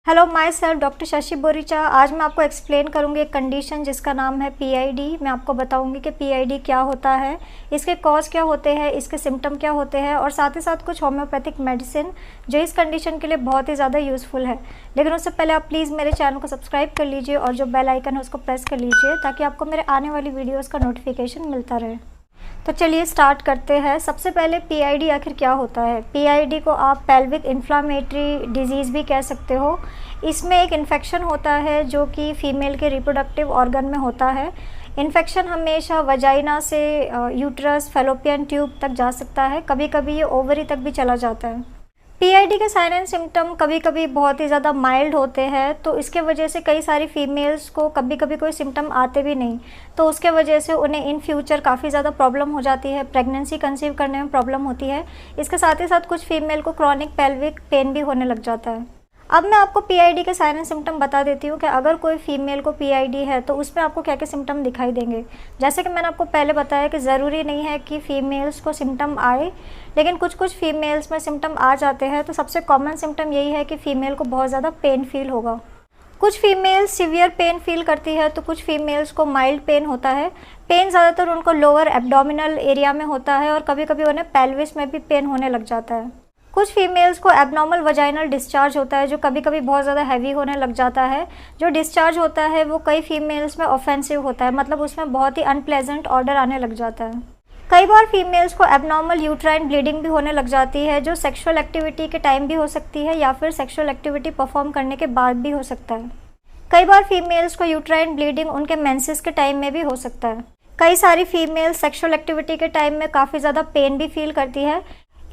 Hello my self doctor Shashi Boricha. आज मैं आपको एक्सप्लेन करूंगी एक कंडीशन जिसका नाम है पीआईडी। मैं आपको बताऊंगी कि पीआईडी क्या होता है, इसके कॉज क्या होते हैं, इसके सिम्टम क्या होते हैं और साथ ही साथ कुछ होम्योपैथिक मेडिसिन जो इस कंडीशन के लिए बहुत ही ज़्यादा यूज़फुल है। लेकिन उससे पहले आप प्लीज़ मेरे चैनल को सब्सक्राइब कर लीजिए और जो बेल आइकन है उसको प्रेस कर लीजिए ताकि आपको मेरे आने वाली वीडियोज़ का नोटिफिकेशन मिलता रहे। तो चलिए स्टार्ट करते हैं। सबसे पहले पीआईडी आखिर क्या होता है। पीआईडी को आप पेल्विक इन्फ्लामेटरी डिजीज़ भी कह सकते हो। इसमें एक इन्फेक्शन होता है जो कि फीमेल के रिप्रोडक्टिव ऑर्गन में होता है। इन्फेक्शन हमेशा वजाइना से यूट्रस फैलोपियन ट्यूब तक जा सकता है, कभी कभी ये ओवरी तक भी चला जाता है। पीआईडी के साइन एंड सिम्टम कभी कभी बहुत ही ज़्यादा माइल्ड होते हैं, तो इसके वजह से कई सारी फीमेल्स को कभी कभी कोई सिम्टम आते भी नहीं, तो उसके वजह से उन्हें इन फ्यूचर काफ़ी ज़्यादा प्रॉब्लम हो जाती है, प्रेगनेंसी कंसीव करने में प्रॉब्लम होती है। इसके साथ ही साथ कुछ फीमेल को क्रॉनिक पेल्विक पेन भी होने लग जाता है। अब मैं आपको पीआईडी के साइन एंड सिम्टम बता देती हूँ कि अगर कोई फीमेल को पीआईडी है तो उसमें आपको क्या क्या सिम्टम दिखाई देंगे। जैसे कि मैंने आपको पहले बताया कि ज़रूरी नहीं है कि फ़ीमेल्स को सिम्टम आए, लेकिन कुछ कुछ फीमेल्स में सिम्टम आ जाते हैं। तो सबसे कॉमन सिम्टम यही है कि फ़ीमेल को बहुत ज़्यादा पेन फील होगा। कुछ फीमेल्स सीवियर पेन फील करती है तो कुछ फीमेल्स को माइल्ड पेन होता है। पेन ज़्यादातर उनको लोअर एब्डोमिनल एरिया में होता है और कभी कभी उन्हें पेल्विस में भी पेन होने लग जाता है। कुछ फीमेल्स को एबनॉर्मल वजाइनल डिस्चार्ज होता है जो कभी कभी बहुत ज़्यादा हैवी होने लग जाता है। जो डिस्चार्ज होता है वो कई फीमेल्स में ऑफेंसिव होता है, मतलब उसमें बहुत ही अनप्लेजेंट ऑर्डर आने लग जाता है। कई बार फीमेल्स को एबनॉर्मल यूट्राइन ब्लीडिंग भी होने लग जाती है, जो सेक्सुअल एक्टिविटी के टाइम भी हो सकती है या फिर सेक्सुअल एक्टिविटी परफॉर्म करने के बाद भी हो सकता है। कई बार फीमेल्स को यूट्राइन ब्लीडिंग उनके मेंसेस के टाइम में भी हो सकता है। कई सारी फीमेल्स सेक्सुअल एक्टिविटी के टाइम में काफ़ी ज़्यादा पेन भी फील करती है।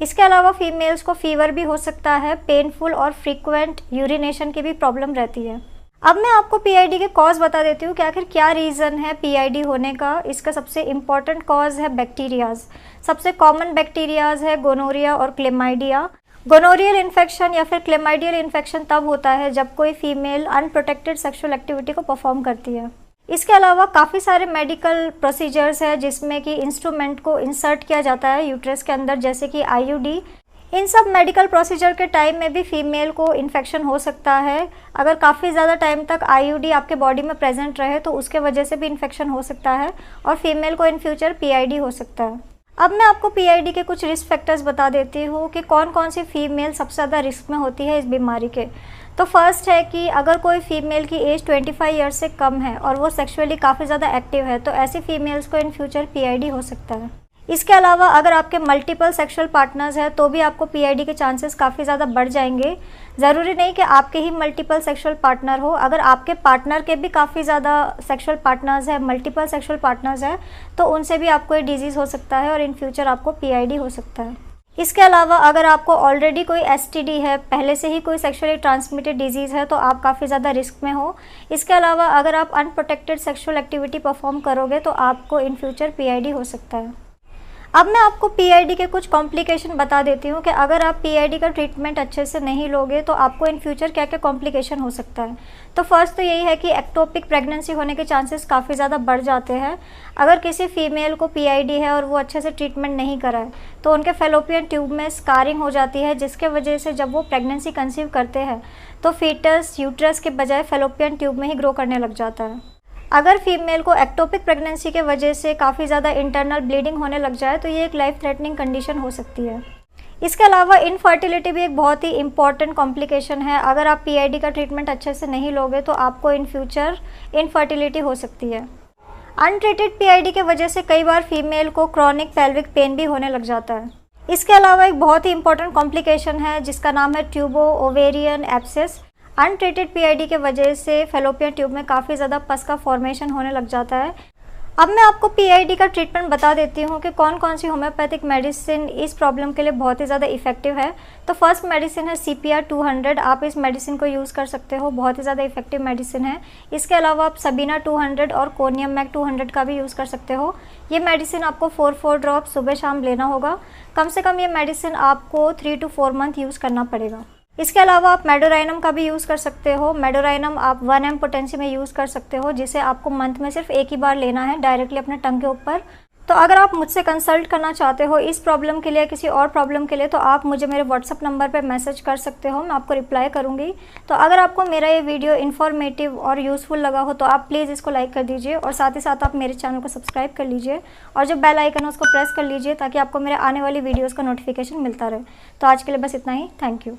इसके अलावा फीमेल्स को फीवर भी हो सकता है, पेनफुल और फ्रीक्वेंट यूरिनेशन की भी प्रॉब्लम रहती है। अब मैं आपको पीआईडी के कॉज बता देती हूँ कि आखिर क्या रीज़न है पीआईडी होने का। इसका सबसे इम्पॉर्टेंट कॉज है बैक्टीरियाज। सबसे कॉमन बैक्टीरियाज है गोनोरिया और क्लेमाइडिया। गोनोरियल इन्फेक्शन या फिर क्लेमाइडियल इन्फेक्शन तब होता है जब कोई फीमेल अनप्रोटेक्टेड सेक्सुअल एक्टिविटी को परफॉर्म करती है। इसके अलावा काफ़ी सारे मेडिकल प्रोसीजर्स हैं जिसमें कि इंस्ट्रूमेंट को इंसर्ट किया जाता है यूट्रस के अंदर, जैसे कि आईयूडी। इन सब मेडिकल प्रोसीजर के टाइम में भी फीमेल को इन्फेक्शन हो सकता है। अगर काफ़ी ज़्यादा टाइम तक आईयूडी आपके बॉडी में प्रेजेंट रहे तो उसके वजह से भी इन्फेक्शन हो सकता है और फीमेल को इन फ्यूचर पीआईडी हो सकता है। अब मैं आपको पीआईडी के कुछ रिस्क फैक्टर्स बता देती हूँ कि कौन कौन सी फीमेल सबसे ज़्यादा रिस्क में होती है इस बीमारी के। तो फर्स्ट है कि अगर कोई फीमेल की एज 25 ईयर्स से कम है और वो सेक्सुअली काफ़ी ज़्यादा एक्टिव है तो ऐसी फीमेल्स को इन फ्यूचर पीआईडी हो सकता है। इसके अलावा अगर आपके मल्टीपल सेक्सुअल पार्टनर्स हैं तो भी आपको पीआईडी के चांसेस काफ़ी ज़्यादा बढ़ जाएंगे। ज़रूरी नहीं कि आपके ही मल्टीपल सेक्सुअल पार्टनर हो, अगर आपके पार्टनर के भी काफ़ी ज़्यादा सेक्सुअल पार्टनर्स हैं, मल्टीपल सेक्सुअल पार्टनर्स हैं, तो उनसे भी आपको ये डिजीज़ हो सकता है और इन फ्यूचर आपको पीआईडी हो सकता है। इसके अलावा अगर आपको ऑलरेडी कोई एसटीडी है, पहले से ही कोई सेक्सुअली ट्रांसमिटेड डिजीज़ है, तो आप काफ़ी ज़्यादा रिस्क में हो। इसके अलावा अगर आप अनप्रोटेक्टेड सेक्सुअल एक्टिविटी परफॉर्म करोगे तो आपको इन फ्यूचर पीआईडी हो सकता है। अब मैं आपको पीआईडी के कुछ कॉम्प्लिकेशन बता देती हूँ कि अगर आप पीआईडी का ट्रीटमेंट अच्छे से नहीं लोगे तो आपको इन फ्यूचर क्या क्या कॉम्प्लिकेशन हो सकता है। तो फर्स्ट तो यही है कि एक्टोपिक प्रेगनेंसी होने के चांसेस काफ़ी ज़्यादा बढ़ जाते हैं। अगर किसी फीमेल को पीआईडी है और वो अच्छे से ट्रीटमेंट नहीं कराए तो उनके फैलोपियन ट्यूब में स्कारिंग हो जाती है, जिसके वजह से जब वो प्रेगनेंसी कंसीव करते हैं तो फीटस यूट्रस के बजाय फैलोपियन ट्यूब में ही ग्रो करने लग जाता है। अगर फीमेल को एक्टोपिक प्रेगनेंसी के वजह से काफ़ी ज़्यादा इंटरनल ब्लीडिंग होने लग जाए तो ये एक लाइफ थ्रेटनिंग कंडीशन हो सकती है। इसके अलावा इनफर्टिलिटी भी एक बहुत ही इंपॉर्टेंट कॉम्प्लिकेशन है। अगर आप पीआईडी का ट्रीटमेंट अच्छे से नहीं लोगे तो आपको इन फ्यूचर इनफर्टिलिटी हो सकती है। अनट्रीटेड पीआईडी के वजह से कई बार फीमेल को क्रॉनिक पेल्विक पेन भी होने लग जाता है। इसके अलावा एक बहुत ही इंपॉर्टेंट कॉम्प्लिकेशन है जिसका नाम है ट्यूबो ओवेरियन एब्सेस। अनट्रीटेड पीआईडी के वजह से फैलोपियन ट्यूब में काफ़ी ज़्यादा पस का फॉर्मेशन होने लग जाता है। अब मैं आपको पीआईडी का ट्रीटमेंट बता देती हूँ कि कौन कौन सी होम्योपैथिक मेडिसिन इस प्रॉब्लम के लिए बहुत ही ज़्यादा इफेक्टिव है। तो फर्स्ट मेडिसिन है CPR 200। आप इस मेडिसिन को यूज़ कर सकते हो, बहुत ही ज़्यादा इफेक्टिव मेडिसिन है। इसके अलावा आप सबीना 200 और कोनियम मैक 200 का भी यूज़ कर सकते हो। ये मेडिसिन आपको 4 ड्रॉप सुबह शाम लेना होगा। कम से कम ये मेडिसिन आपको 3 to 4 मंथ यूज़ करना पड़ेगा। इसके अलावा आप मेडोराइनम का भी यूज़ कर सकते हो। मेडोराइनम आप 1 mg पोटेंसी में यूज़ कर सकते हो, जिसे आपको मंथ में सिर्फ एक ही बार लेना है डायरेक्टली अपने टंग के ऊपर। तो अगर आप मुझसे कंसल्ट करना चाहते हो इस प्रॉब्लम के लिए, किसी और प्रॉब्लम के लिए, तो आप मुझे मेरे व्हाट्सअप नंबर पे मैसेज कर सकते हो, मैं आपको रिप्लाई करूँगी। तो अगर आपको मेरा ये वीडियो इन्फॉर्मेटिव और यूज़फुल लगा हो तो आप प्लीज़ इसको लाइक कर दीजिए और साथ ही साथ आप मेरे चैनल को सब्सक्राइब कर लीजिए और जो बेल आइकन है उसको प्रेस कर लीजिए ताकि आपको मेरे आने वाली वीडियोज़ का नोटिफिकेशन मिलता रहे। तो आज के लिए बस इतना ही। Thank you.